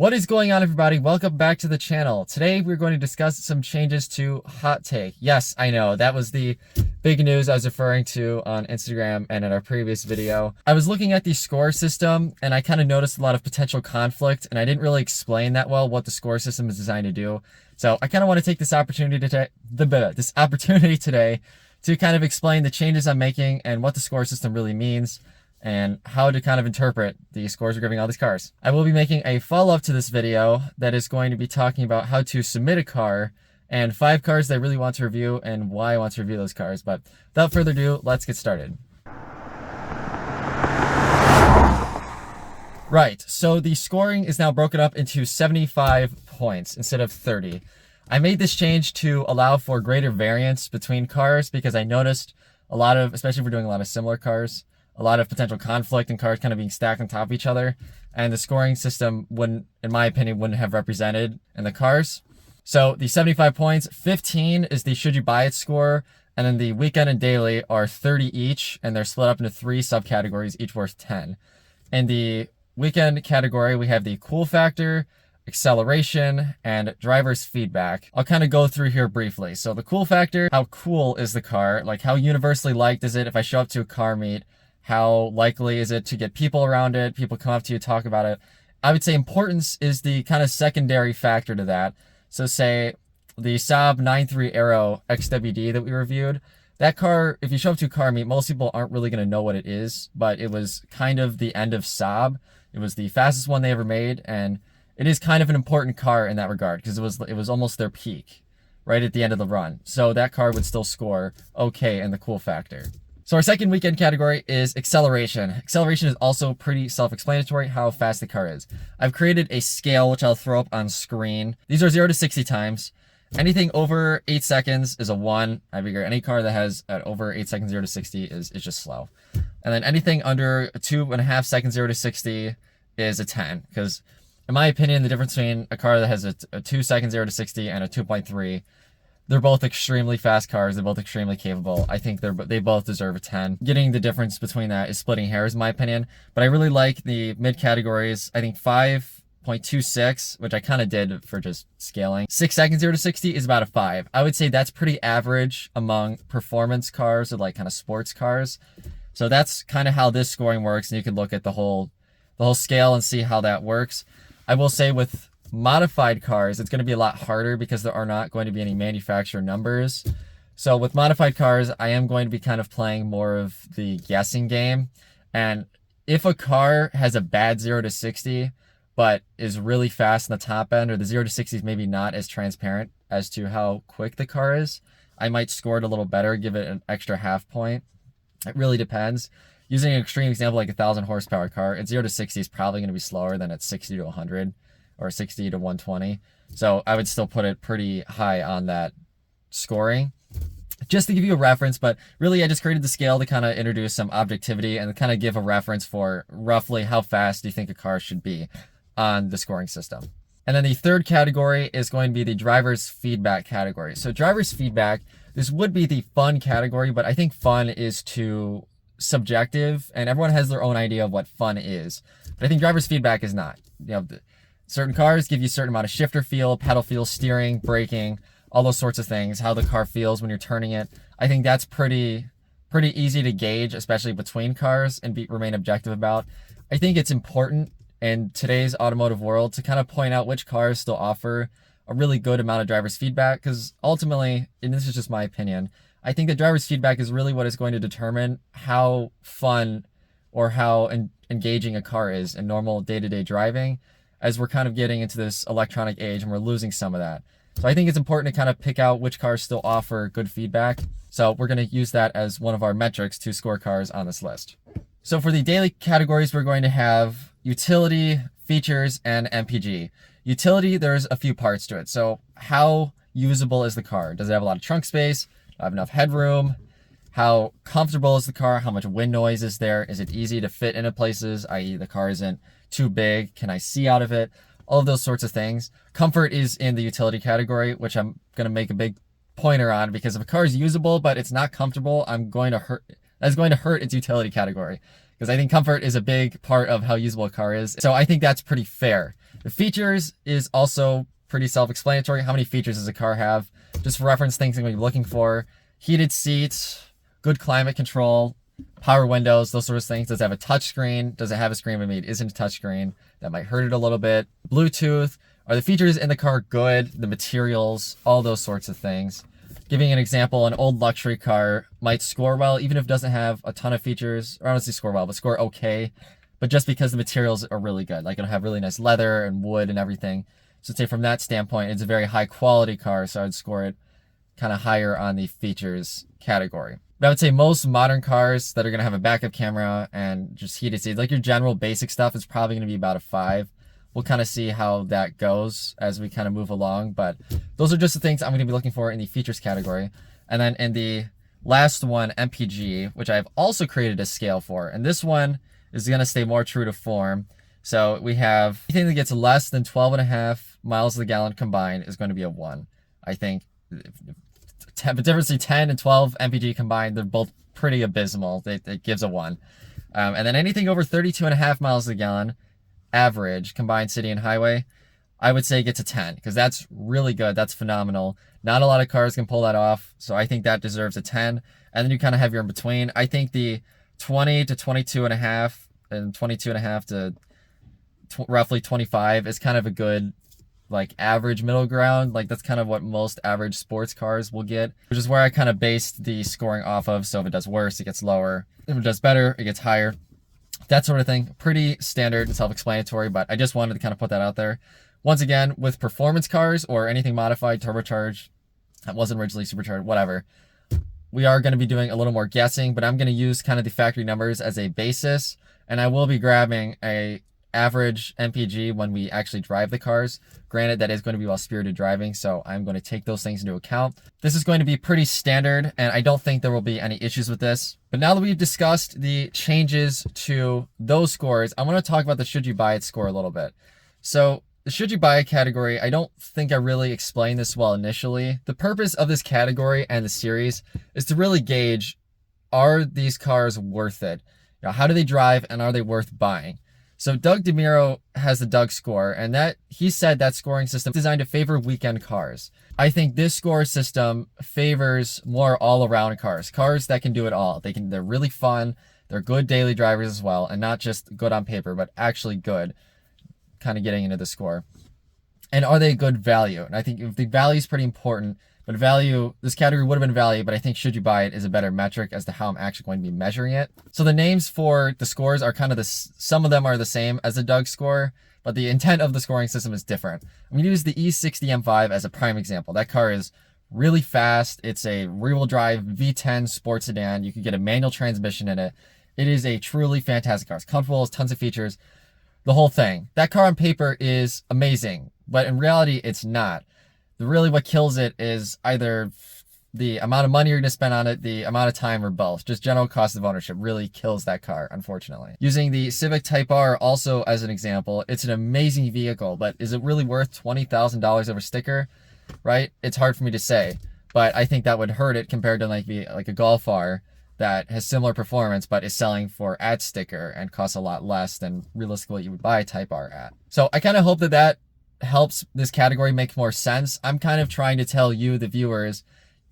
What is going on, everybody? Welcome back to the channel. Today we're going to discuss some changes to Hot Take. Yes, I know, that was the big news I was referring to on Instagram and in our previous video. I was looking at the score system and I kind of noticed a lot of potential conflict, and I didn't really explain that well what the score system is designed to do. So I kind of want to take this opportunity today to kind of explain the changes I'm making and what the score system really means, and how to kind of interpret the scores we're giving all these cars. I will be making a follow-up to this video that is going to be talking about how to submit a car and 5 cars that I really want to review and why I want to review those cars. But without further ado, let's get started. Right, so the scoring is now broken up into 75 points instead of 30. I made this change to allow for greater variance between cars because I noticed a lot of, especially if we're doing a lot of similar cars, a lot of potential conflict in cars kind of being stacked on top of each other, and the scoring system wouldn't, in my opinion, wouldn't have represented in the cars. So the 75 points, 15 is the should you buy it score, and then the weekend and daily are 30 each, and they're split up into 3 subcategories, each worth 10. In the weekend category, we have the cool factor, acceleration, and driver's feedback. I'll kind of go through here briefly. So the cool factor, how cool is the car? Like, how universally liked is it if I show up to a car meet? How likely is it to get people around it? People come up to you, talk about it. I would say importance is the kind of secondary factor to that. So say the Saab 9.3 Aero XWD that we reviewed, that car, if you show up to a car meet, most people aren't really going to know what it is, but it was kind of the end of Saab. It was the fastest one they ever made, and it is kind of an important car in that regard because it was almost their peak right at the end of the run. So that car would still score okay in the cool factor. So our second weekend category is acceleration. Acceleration is also pretty self-explanatory how fast the car is. I've created a scale which I'll throw up on screen. These are 0 to 60 times. Anything over 8 seconds is a 1. I figure any car that has over 8 seconds 0 to 60 is just slow. And then anything under 2.5 seconds 0 to 60 is a 10. Because in my opinion, the difference between a car that has a 2 seconds 0 to 60 and a 2.3, they're both extremely fast cars. They're both extremely capable. I think they both deserve a 10. Getting the difference between that is splitting hairs in my opinion. But I really like the mid categories. I think 5.26, which I kind of did for just scaling. 6 seconds 0 to 60 is about a 5. I would say that's pretty average among performance cars or like kind of sports cars. So that's kind of how this scoring works. And you can look at the whole scale and see how that works. I will say with modified cars, it's going to be a lot harder because there are not going to be any manufacturer numbers. So with modified cars, I am going to be kind of playing more of the guessing game. And if a car has a bad 0 to 60, but is really fast in the top end, or the 0 to 60 is maybe not as transparent as to how quick the car is, I might score it a little better, give it an extra half point. It really depends. Using an extreme example like a 1,000 horsepower car, at 0 to 60 is probably going to be slower than at 60 to 100. Or 60 to 120. So I would still put it pretty high on that scoring. Just to give you a reference, but really I just created the scale to kind of introduce some objectivity and kind of give a reference for roughly how fast you think a car should be on the scoring system. And then the third category is going to be the driver's feedback category. So driver's feedback, this would be the fun category, but I think fun is too subjective and everyone has their own idea of what fun is. But I think driver's feedback is not. You know, certain cars give you a certain amount of shifter feel, pedal feel, steering, braking, all those sorts of things, how the car feels when you're turning it. I think that's pretty easy to gauge, especially between cars, and remain objective about. I think it's important in today's automotive world to kind of point out which cars still offer a really good amount of driver's feedback, because ultimately, and this is just my opinion, I think that driver's feedback is really what is going to determine how fun or how engaging a car is in normal day-to-day driving, as we're kind of getting into this electronic age and we're losing some of that. So I think it's important to kind of pick out which cars still offer good feedback. So we're going to use that as one of our metrics to score cars on this list. So for the daily categories, we're going to have utility, features, and MPG. Utility, there's a few parts to it. So how usable is the car? Does it have a lot of trunk space? Do I have enough headroom? How comfortable is the car? How much wind noise is there? Is it easy to fit into places, i.e. the car isn't too big? Can I see out of it? All of those sorts of things. Comfort is in the utility category, which I'm going to make a big pointer on, because if a car is usable but it's not comfortable, that's going to hurt its utility category. because I think comfort is a big part of how usable a car is. So I think that's pretty fair. The features is also pretty self-explanatory. How many features does a car have? Just for reference, things I'm going to be looking for: heated seats, good climate control, power windows, those sorts of things. Does it have a touch screen? Does it have a screen maybe it isn't a touch screen? That might hurt it a little bit. Bluetooth. Are the features in the car good? The materials, all those sorts of things. Giving an example, an old luxury car might score well, even if it doesn't have a ton of features, or honestly score well, but score okay. But just because the materials are really good, like it'll have really nice leather and wood and everything. So I'd say from that standpoint, it's a very high quality car, so I'd score it kind of higher on the features category. But I would say most modern cars that are going to have a backup camera and just heated seats, like your general basic stuff, is probably going to be about a 5. We'll kind of see how that goes as we kind of move along. But those are just the things I'm going to be looking for in the features category. And then in the last one, MPG, which I've also created a scale for. And this one is going to stay more true to form. So we have anything that gets less than 12.5 miles to the gallon combined is going to be a 1. I think the difference between 10 and 12 MPG combined, they're both pretty abysmal. It gives a 1. And then anything over 32.5 miles to the gallon, average, combined city and highway, I would say gets a 10, because that's really good. That's phenomenal. Not a lot of cars can pull that off, so I think that deserves a 10. And then you kind of have your in between. I think the 20 to 22.5 and 22.5 to roughly 25 is kind of a good, like, average middle ground. Like, that's kind of what most average sports cars will get, which is where I kind of based the scoring off of. So if it does worse, it gets lower. If it does better, it gets higher. That sort of thing. Pretty standard and self-explanatory, but I just wanted to kind of put that out there. Once again, with performance cars or anything modified, turbocharged, that wasn't originally supercharged, whatever, we are going to be doing a little more guessing, but I'm going to use kind of the factory numbers as a basis, and I will be grabbing a average MPG when we actually drive the cars. Granted, that is going to be while spirited driving, so I'm going to take those things into account. This is going to be pretty standard, and I don't think there will be any issues with this. But now that we've discussed the changes to those scores, I want to talk about the should you buy it score a little bit. So the should you buy it category, I don't think I really explained this well initially. The purpose of this category and the series is to really gauge, are these cars worth it? You know, how do they drive, and are they worth buying? So Doug DeMuro has the Doug score, and that he said that scoring system is designed to favor weekend cars. I think this score system favors more all-around cars that can do it all. They're really fun, they're good daily drivers as well, and not just good on paper, but actually good, kind of getting into the score. And are they good value? And I think the value is pretty important, but value, this category would have been value, but I think should you buy it is a better metric as to how I'm actually going to be measuring it. So the names for the scores are kind of some of them are the same as the Doug score, but the intent of the scoring system is different. I'm going to use the E60 M5 as a prime example. That car is really fast. It's a rear-wheel drive V10 sports sedan. You can get a manual transmission in it. It is a truly fantastic car. It's comfortable, has tons of features, the whole thing. That car on paper is amazing, but in reality, it's not. Really what kills it is either the amount of money you're going to spend on it, the amount of time, or both. Just general cost of ownership really kills that car, unfortunately. Using the Civic Type R also as an example, it's an amazing vehicle, but is it really worth $20,000 over sticker? Right? It's hard for me to say, but I think that would hurt it compared to like a Golf R that has similar performance but is selling for at sticker and costs a lot less than realistically what you would buy a Type R at. So I kind of hope that helps this category make more sense. I'm kind of trying to tell you, the viewers,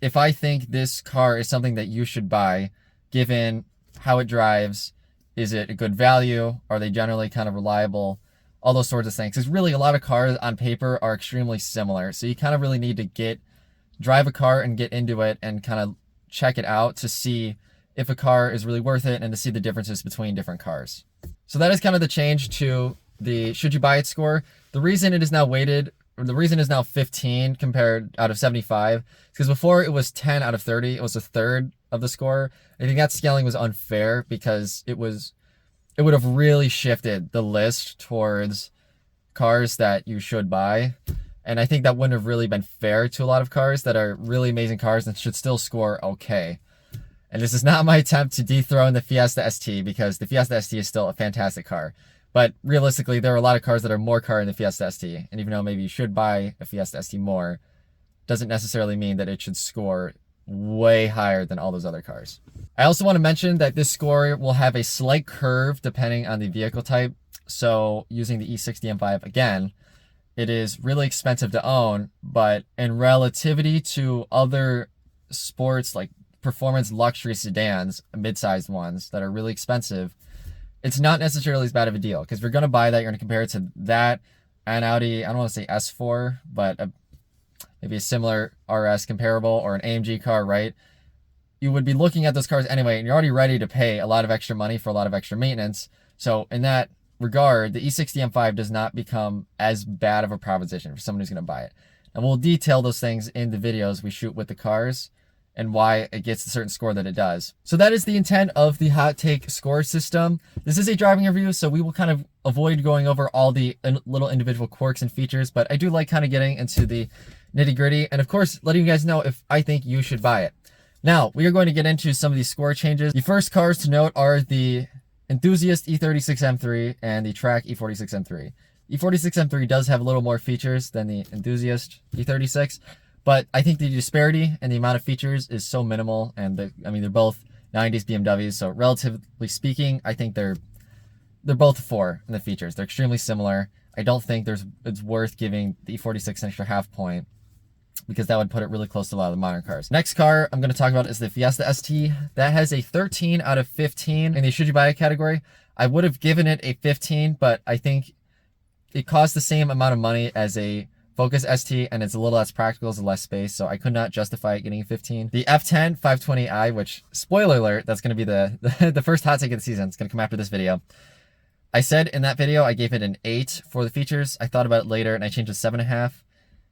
if I think this car is something that you should buy, given how it drives, is it a good value? Are they generally kind of reliable? All those sorts of things. Because really a lot of cars on paper are extremely similar. So you kind of really need to drive a car and get into it and kind of check it out to see if a car is really worth it and to see the differences between different cars. So that is kind of the change to the should you buy it score. The reason it is now weighted, or the reason it's now 15 compared out of 75, is because before it was 10 out of 30. It was a third of the score. I think that scaling was unfair because it would have really shifted the list towards cars that you should buy. And I think that wouldn't have really been fair to a lot of cars that are really amazing cars and should still score okay. And this is not my attempt to dethrone the Fiesta ST, because the Fiesta ST is still a fantastic car. But realistically, there are a lot of cars that are more car in the Fiesta ST. And even though maybe you should buy a Fiesta ST more, doesn't necessarily mean that it should score way higher than all those other cars. I also want to mention that this score will have a slight curve depending on the vehicle type. So using the E60 M5 again, it is really expensive to own, but in relativity to other sports like performance luxury sedans, mid-sized ones that are really expensive, it's not necessarily as bad of a deal. Because if you're going to buy that, you're going to compare it to that, an Audi, I don't want to say S4, but maybe a similar RS comparable, or an AMG car, right? You would be looking at those cars anyway, and you're already ready to pay a lot of extra money for a lot of extra maintenance. So in that regard, the E60 M5 does not become as bad of a proposition for someone who's going to buy it. And we'll detail those things in the videos we shoot with the cars and why it gets the certain score that it does. So that is the intent of the Hot Take score system. This is a driving review, so we will kind of avoid going over all the little individual quirks and features, but I do like kind of getting into the nitty gritty, and of course, letting you guys know if I think you should buy it. Now, we are going to get into some of these score changes. The first cars to note are the Enthusiast E36 M3 and the Track E46 M3. E46 M3 does have a little more features than the Enthusiast E36, but I think the disparity and the amount of features is so minimal, and they're both 90s BMWs, so relatively speaking, I think they're both 4 in the features. They're extremely similar. I don't think it's worth giving the E46 an extra half point, because that would put it really close to a lot of the modern cars. Next car I'm going to talk about is the Fiesta ST. That has a 13 out of 15 in the should you buy it category. I would have given it a 15, but I think it costs the same amount of money as a Focus ST, and it's a little less practical, it's less space, so I could not justify it getting a 15. The F10 520i, which, spoiler alert, that's going to be the first hot take of the season. It's going to come after this video. I said in that video I gave it an 8 for the features. I thought about it later and I changed to 7.5.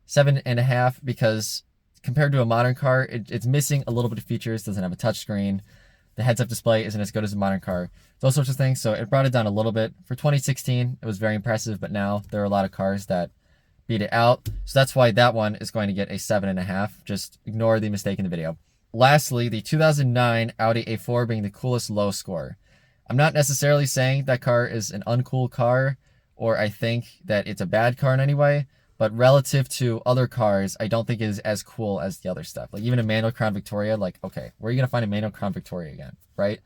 7.5 because compared to a modern car, it's missing a little bit of features. Doesn't have a touchscreen. The heads-up display isn't as good as a modern car. Those sorts of things. So it brought it down a little bit. For 2016, it was very impressive, but now there are a lot of cars that beat it out. So that's why that one is going to get a 7.5. Just ignore the mistake in the video. Lastly, the 2009 Audi A4 being the coolest low score. I'm not necessarily saying that car is an uncool car, or I think that it's a bad car in any way, but relative to other cars, I don't think it is as cool as the other stuff. Like even a manual Crown Victoria, like, okay, where are you going to find a manual Crown Victoria again, right?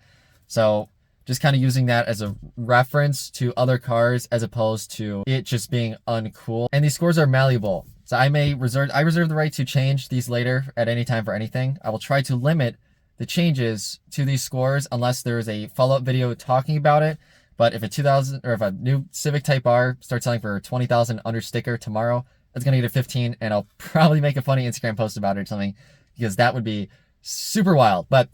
So just kind of using that as a reference to other cars as opposed to it just being uncool. And these scores are malleable. So I reserve the right to change these later at any time for anything. I will try to limit the changes to these scores unless there is a follow-up video talking about it. But if a new Civic Type R starts selling for 20,000 under sticker tomorrow, it's going to get a 15, and I'll probably make a funny Instagram post about it or something, because that would be super wild. But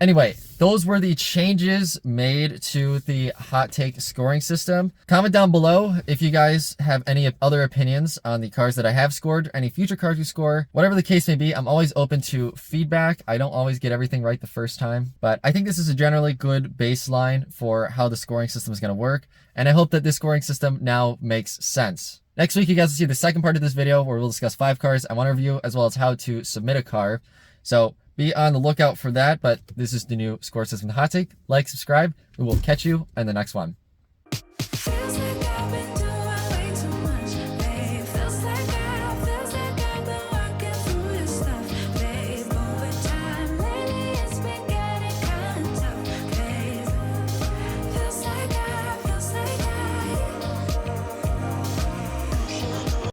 anyway, those were the changes made to the Hot Take scoring system. Comment down below if you guys have any other opinions on the cars that I have scored, any future cars you score. Whatever the case may be, I'm always open to feedback. I don't always get everything right the first time, but I think this is a generally good baseline for how the scoring system is going to work, and I hope that this scoring system now makes sense. Next week, you guys will see the second part of this video where we'll discuss 5 cars I want to review, as well as how to submit a car. So be on the lookout for that, but this is the new score system, the Hot Take. Like, subscribe. We will catch you in the next one.